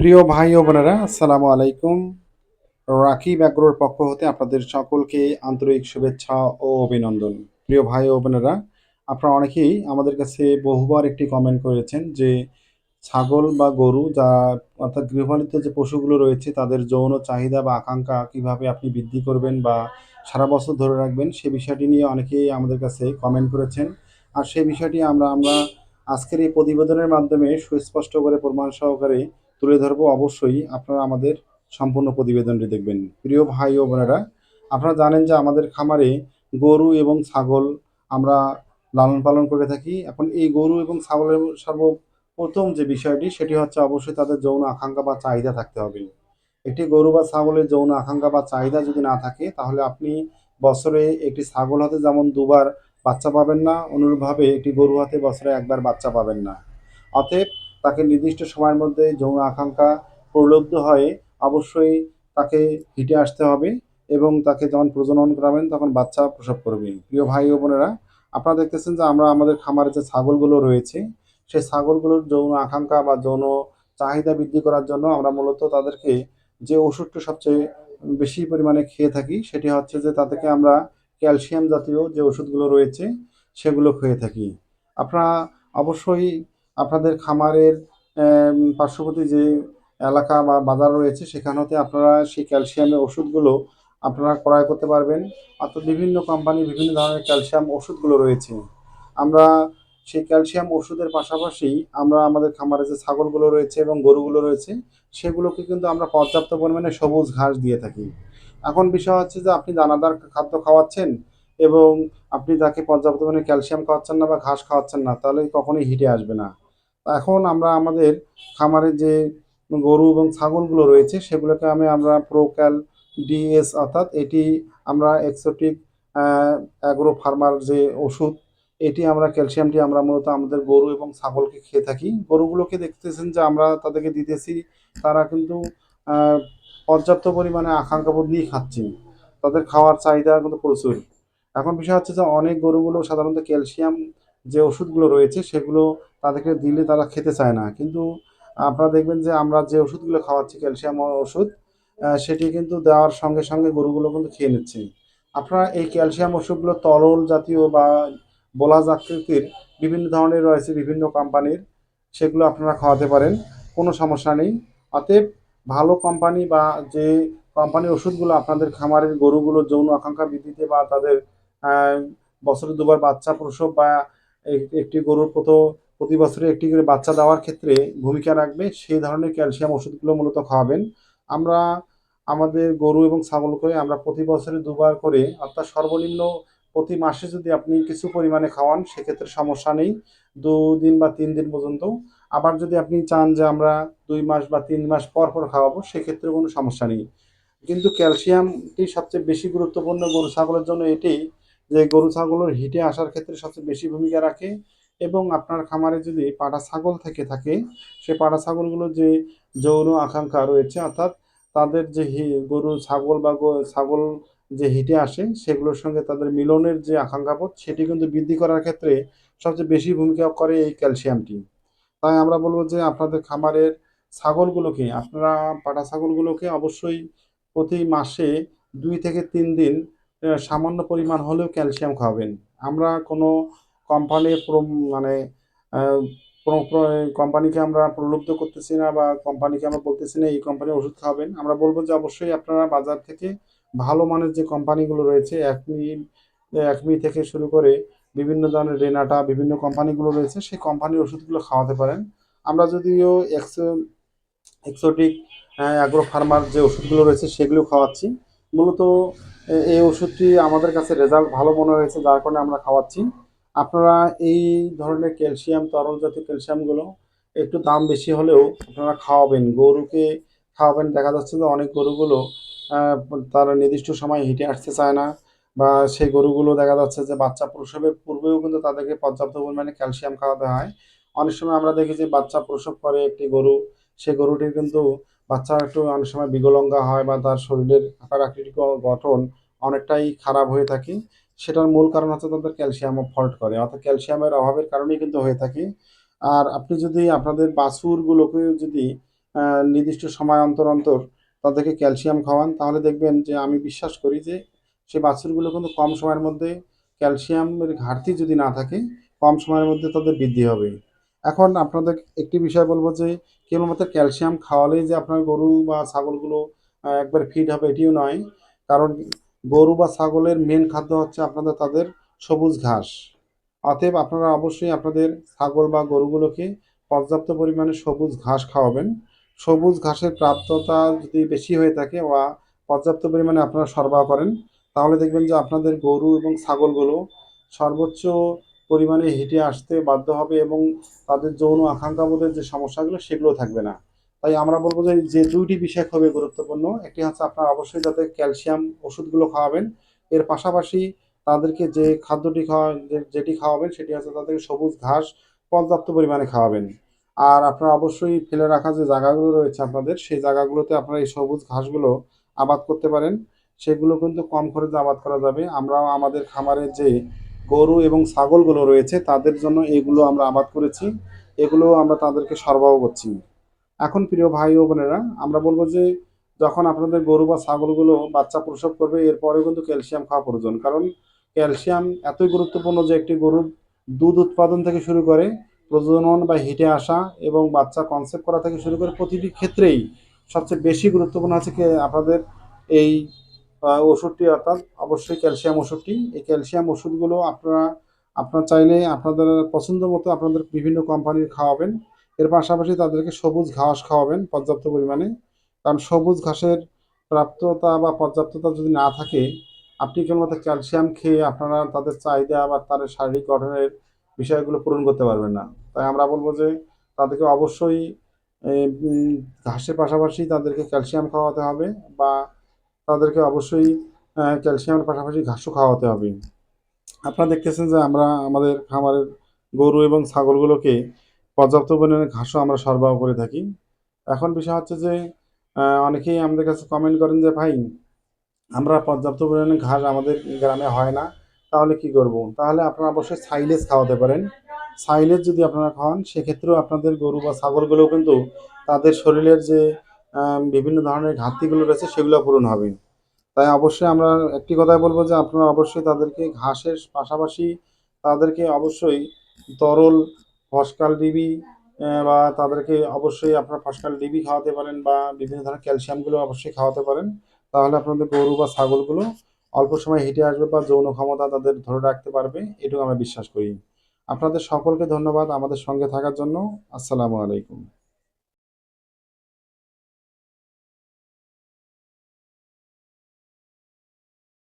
প্রিয় ভাই ও বোনেরা, আসসালামু আলাইকুম। রাকিব অ্যাগ্রোর পক্ষ হতে আপনাদের সকলকে আন্তরিক শুভেচ্ছা ও অভিনন্দন। প্রিয় ভাই ও বোনেরা, আপনারা অনেকেই আমাদের কাছে বহুবার একটি কমেন্ট করেছেন যে ছাগল বা গরু যা অর্থাৎ গৃহপালিত যে পশুগুলো রয়েছে তাদের যৌন চাহিদা বা আকাঙ্ক্ষা কিভাবে আপনি বৃদ্ধি করবেন বা সারা বছর ধরে রাখবেন সে বিষয়টি নিয়ে অনেকেই আমাদের কাছে কমেন্ট করেছেন। আর সেই বিষয়টি আমরা আজকের এই প্রতিবেদনের মাধ্যমে সুস্পষ্ট করে প্রমাণ সহকারে তুলে ধরবো। অবশ্যই আপনারা আমাদের সম্পূর্ণ প্রতিবেদনটি দেখবেন। প্রিয় ভাই ও বোনেরা, আপনারা জানেন যে আমাদের খামারে গরু এবং ছাগল আমরা লালন পালন করে থাকি। এখন এই গরু এবং ছাগলের সর্বপ্রথম যে বিষয়টি সেটি হচ্ছে অবশ্যই তাদের যৌন আকাঙ্ক্ষা বা চাহিদা থাকতে হবে। একটি গরু বা ছাগলের যৌন আকাঙ্ক্ষা বা চাহিদা যদি না থাকে তাহলে আপনি বছরে একটি ছাগল হাতে যেমন দুবার বাচ্চা পাবেন না, অনুরূপভাবে একটি গরু হাতে বছরে একবার বাচ্চা পাবেন না। অতএব তাকে নির্দিষ্ট সময়ের মধ্যে যৌন আকাঙ্ক্ষা প্রলব্ধ হয়ে অবশ্যই তাকে হিটে আসতে হবে এবং তাকে যখন প্রজনন করাবেন তখন বাচ্চা প্রসব করবে। প্রিয় ভাই ও বোনেরা, আপনারা দেখতেছেন যে আমরা আমাদের খামারে যে ছাগলগুলো রয়েছে সেই ছাগলগুলোর যৌন আকাঙ্ক্ষা বা যৌন চাহিদা বৃদ্ধি করার জন্য আমরা মূলত তাদেরকে যে ওষুধটা সবচেয়ে বেশি পরিমাণে খেয়ে থাকি সেটি হচ্ছে যে তাদেরকে আমরা ক্যালসিয়াম জাতীয় যে ওষুধগুলো রয়েছে সেগুলো খেয়ে থাকি। আপনারা অবশ্যই আপনাদের খামারের পার্শ্ববর্তী যে এলাকা বা বাজার রয়েছে সেখান হতে আপনারা সেই ক্যালসিয়ামের ওষুধগুলো আপনারা ক্রয় করতে পারবেন। অর্থাৎ বিভিন্ন কোম্পানি বিভিন্ন ধরনের ক্যালসিয়াম ওষুধগুলো রয়েছে। আমরা সেই ক্যালসিয়াম ওষুধের পাশাপাশি আমরা আমাদের খামারে যে ছাগলগুলো রয়েছে এবং গরুগুলো রয়েছে সেগুলোকে কিন্তু আমরা পর্যাপ্ত পরিমাণে সবুজ ঘাস দিয়ে থাকি। এখন বিষয় হচ্ছে যে আপনি দানাদার খাদ্য খাওয়াচ্ছেন এবং আপনি তাকে পর্যাপ্ত পরিমাণে ক্যালসিয়াম খাওয়াচ্ছেন না বা ঘাস খাওয়াচ্ছেন না, তাহলে কখনোই হিটে আসবে না। এখন আমরা আমাদের খামারে যে গরু এবং ছাগলগুলো রয়েছে সেগুলোকে আমরা প্রোক্যাল ডিএস অর্থাৎ এটি আমরা এক্সোটিক অ্যাগ্রো ফার্মার যে ওষুধ এটি আমরা ক্যালসিয়ামটি আমরা মূলত আমাদের গরু এবং ছাগলকে খেয়ে থাকি। গরুগুলোকে দেখতেছেন যে আমরা তাদেরকে দিতেছি, তারা কিন্তু আহ, পর্যাপ্ত পরিমাণে আকাঙ্ক্ষাবোধ নিয়ে খাচ্ছি, তাদের খাওয়ার চাহিদা কিন্তু প্রচুর। এখন বিষয় হচ্ছে যে অনেক গরুগুলো সাধারণত ক্যালসিয়াম যে ওষুধগুলো রয়েছে সেগুলো তাদেরকে দিলে তারা খেতে চায় না, কিন্তু আপনারা দেখবেন যে আমরা যে ওষুধগুলো খাওয়াচ্ছি ক্যালসিয়াম ওষুধ সেটি কিন্তু দেওয়ার সঙ্গে সঙ্গে গরুগুলো কিন্তু খেয়ে নিচ্ছে। আপনারা এই ক্যালসিয়াম ওষুধগুলো তরল জাতীয় বা বোলাজ আকৃতির বিভিন্ন ধরনের রয়েছে বিভিন্ন কোম্পানির, সেগুলো আপনারা খাওয়াতে পারেন, কোনো সমস্যা নেই। অতএব ভালো কোম্পানি বা যে কোম্পানির ওষুধগুলো আপনাদের খামারের গরুগুলোর যৌন আকাঙ্ক্ষা বৃদ্ধিতে বা তাদের আহ, বছরে দুবার বাচ্চা প্রসব বা একটি গরুর প্রতি বছরে একটি করে বাচ্চা দেওয়ার ক্ষেত্রে ভূমিকা রাখবে সেই ধরনের ক্যালসিয়াম ওষুধগুলো মূলত খাওয়াবেন। আমরা আমাদের গরু এবং ছাগলকে আমরা প্রতি বছরে দুবার করে অর্থাৎ সর্বনিম্ন প্রতি মাসে যদি আপনি কিছু পরিমাণে খাওয়ান সেক্ষেত্রে সমস্যা নেই, 2 দিন বা 3 দিন পর্যন্ত। আবার যদি আপনি চান যে আমরা 2 মাস বা 3 মাস পর পর খাওয়াবো সেক্ষেত্রে কোনো সমস্যা নেই। কিন্তু ক্যালসিয়ামটি সবচেয়ে বেশি গুরুত্বপূর্ণ গরু ছাগলের জন্য এটাই যে গরু ছাগলের হিটে আসার ক্ষেত্রে সবচেয়ে বেশি ভূমিকা রাখে। এবং আপনার খামারে যদি পাটা ছাগল থেকে থাকে সেই পাটা ছাগলগুলোর যে যৌন আকাঙ্ক্ষা রয়েছে অর্থাৎ তাদের যে গরু ছাগল বা ছাগল যে হিটে আসে সেগুলোর সঙ্গে তাদের মিলনের যে আকাঙ্ক্ষাবোধ সেটি কিন্তু বৃদ্ধি করার ক্ষেত্রে সবচেয়ে বেশি ভূমিকা করে এই ক্যালসিয়ামটি। তাই আমরা বলবো যে আপনাদের খামারের ছাগলগুলোকে আপনারা পাটা ছাগলগুলোকে অবশ্যই প্রতি মাসে 2 থেকে 3 দিন সামান্য পরিমাণ হলেও ক্যালসিয়াম খাওয়াবেন। আমরা কোনো কোম্পানির মানে আহ, কোনো কোম্পানিকে আমরা প্রলুব্ধ করতেছি না বা কোম্পানিকে আমরা বলতেছি না এই কোম্পানির ওষুধ খাওয়াবেন। আমরা বলবো যে অবশ্যই আপনারা বাজার থেকে ভালো মানের যে কোম্পানিগুলো রয়েছে একমি থেকে শুরু করে বিভিন্ন ধরনের রেনাটা বিভিন্ন কোম্পানিগুলো রয়েছে সেই কোম্পানির ওষুধগুলো খাওয়াতে পারেন। আমরা যদিও এক্সোটিক অ্যাগ্রো ফার্মার যে ওষুধগুলো রয়েছে সেগুলো খাওয়াচ্ছি। মূলত এই ওষুধটি আমাদের কাছে রেজাল্ট ভালো মনে হয়েছে যার কারণে আমরা খাওয়াচ্ছি। আপনারা এই ধরনের ক্যালসিয়াম তরল জাতীয় ক্যালসিয়ামগুলো একটু দাম বেশি হলেও আপনারা খাওয়াবেন, গরুকে খাওয়াবেন। দেখা যাচ্ছে যে অনেক গরুগুলো আহ, তারা নির্দিষ্ট সময় হেঁটে আসতে চায় না বা সেই গরুগুলো দেখা যাচ্ছে যে বাচ্চা প্রসবের পূর্বেও কিন্তু তাদেরকে পর্যাপ্ত পরিমাণে ক্যালসিয়াম খাওয়াতে হয়। অনেক সময় আমরা দেখি যে বাচ্চা প্রসব করে একটি গরু, সেই গরুটির কিন্তু বাচ্চা একটু অনেক সময় বিকলাঙ্গা হয় বা তার শরীরের আকার আকৃতি গঠন অনেকটাই খারাপ হয়ে থাকে। সেটার মূল কারণ হচ্ছে তাদের ক্যালসিয়াম ফল্ট করে অর্থাৎ ক্যালসিয়ামের অভাবের কারণেই কিন্তু হয়ে থাকে। আর আপনি যদি আপনাদের বাছুরগুলোকে যদি নির্দিষ্ট সময় অন্তর অন্তর তাদেরকে ক্যালসিয়াম খাওয়ান, তাহলে দেখবেন যে আমি বিশ্বাস করি যে সেই বাছুরগুলো কিন্তু কম সময়ের মধ্যে ক্যালসিয়ামের ঘাটতি যদি না থাকে, কম সময়ের মধ্যে তাদের বৃদ্ধি হবে। এখন আপনাদের একটি বিষয় বলব যে কেবলমাত্র ক্যালসিয়াম খাওয়ালেই যে আপনার গরু বা ছাগলগুলো একবার ফিট হবে এটিও নয়। কারণ গরু বা ছাগলের মেন খাদ্য হচ্ছে আপনাদের তাদের সবুজ ঘাস। অতএব আপনারা অবশ্যই আপনাদের ছাগল বা গরুগুলোকে পর্যাপ্ত পরিমাণে সবুজ ঘাস খাওয়াবেন। সবুজ ঘাসের প্রাপ্যতা যদি বেশি হয়ে থাকে বা পর্যাপ্ত পরিমাণে আপনারা সরবরাহ করেন, তাহলে দেখবেন যে আপনাদের গরু এবং ছাগলগুলো সর্বোচ্চ পরিমাণে হেঁটে আসতে বাধ্য হবে এবং তাদের যৌন আকাঙ্ক্ষাবোধের যে সমস্যাগুলো সেগুলো থাকবে না। তাই আমরা বলব যে যে দুইটি বিষয় খুবই গুরুত্বপূর্ণ। একটি হচ্ছে আপনারা অবশ্যই তাদের ক্যালসিয়াম ওষুধগুলো খাওয়াবেন। এর পাশাপাশি তাদেরকে যে খাদ্যটি যেটি খাওয়াবেন সেটি হচ্ছে তাদেরকে সবুজ ঘাস পর্যাপ্ত পরিমাণে খাওয়াবেন। আর আপনারা অবশ্যই ফেলে রাখা যে জায়গাগুলো রয়েছে আপনাদের, সেই জায়গাগুলোতে আপনারা এই সবুজ ঘাসগুলো আবাদ করতে পারেন। সেগুলো কিন্তু কম খরচে আবাদ করা যাবে। আমরাও আমাদের খামারের যে গরু এবং ছাগলগুলো রয়েছে তাদের জন্য এগুলো আমরা আবাদ করেছি। এগুলো আমরা তাদেরকে সরবরাহ করছি। এখন প্রিয় ভাই ও বোনেরা, আমরা বলব যে যখন আপনাদের গরু বা ছাগলগুলো বাচ্চা প্রসব করবে এরপরেও কিন্তু ক্যালসিয়াম খাওয়া প্রয়োজন। কারণ ক্যালসিয়াম এতই গুরুত্বপূর্ণ যে একটি গরুর দুধ উৎপাদন থেকে শুরু করে প্রজনন বা হিটে আসা এবং বাচ্চা কনসেপ্ট করা থেকে শুরু করে প্রতিটি ক্ষেত্রেই সবচেয়ে বেশি গুরুত্বপূর্ণ হচ্ছে কি আপনাদের এই ওষুধটি, অর্থাৎ অবশ্যই ক্যালসিয়াম ওষুধটি। এই ক্যালসিয়াম ওষুধগুলো আপনার চাইলে আপনাদের পছন্দ মতো আপনাদের বিভিন্ন কোম্পানির খাওয়াবেন। এর পাশাপাশি তাদেরকে সবুজ ঘাস খাওয়াবেন পর্যাপ্ত পরিমাণে। কারণ সবুজ ঘাসের প্রাপ্যতা বা পর্যাপ্ততা যদি না থাকে, আপনি কেবলমাত্র ক্যালসিয়াম খেয়ে আপনারা তাদের চাহিদা বা তাদের শারীরিক গঠনের বিষয়গুলো পূরণ করতে পারবেন না। তাই আমরা বলব যে তাদেরকে অবশ্যই ঘাসের পাশাপাশি তাদেরকে ক্যালসিয়াম খাওয়াতে হবে, বা তাদেরকে অবশ্যই ক্যালসিয়ামের পাশাপাশি ঘাসও খাওয়াতে হবে। আপনারা দেখতেছেন যে আমরা আমাদের খামারের গরু এবং ছাগলগুলোকে পর্যাপ্ত পরিমাণে ঘাসও আমরা সরবরাহ করে থাকি। এখন বিষয় হচ্ছে যে অনেকেই আমাদের কাছে কমেন্ট করেন যে ভাই, আমরা পর্যাপ্ত পরিমাণে ঘাস আমাদের গ্রামে হয় না, তাহলে কি করব? তাহলে আপনারা অবশ্যই সাইলেজ খাওয়াতে পারেন। সাইলেজ যদি আপনারা খাওয়ান সেক্ষেত্রেও আপনাদের গরু বা ছাগলগুলোও কিন্তু তাদের শরীরের যে বিভিন্ন ধরনের ঘাটতিগুলো রয়েছে সেগুলো পূরণ হবে। তাই অবশ্যই আমরা একটি কথাই বলব যে আপনারা অবশ্যই তাদেরকে ঘাসের পাশাপাশি তাদেরকে অবশ্যই তরল ফসকাল ডিবি বা তাদেরকে অবশ্যই আপনারা ফসকাল ডিবি খাওয়াতে পারেন, বা বিভিন্ন ধরনের ক্যালসিয়ামগুলো অবশ্যই খাওয়াতে পারেন। তাহলে আপনাদের গরু বা ছাগলগুলো অল্প সময়ে হেঁটে আসবে বা যৌন ক্ষমতা তাদের ধরে রাখতে পারবে, এটুকু আমরা বিশ্বাস করি। আপনাদের সকলকে ধন্যবাদ আমাদের সঙ্গে থাকার জন্য। আসসালামু আলাইকুম।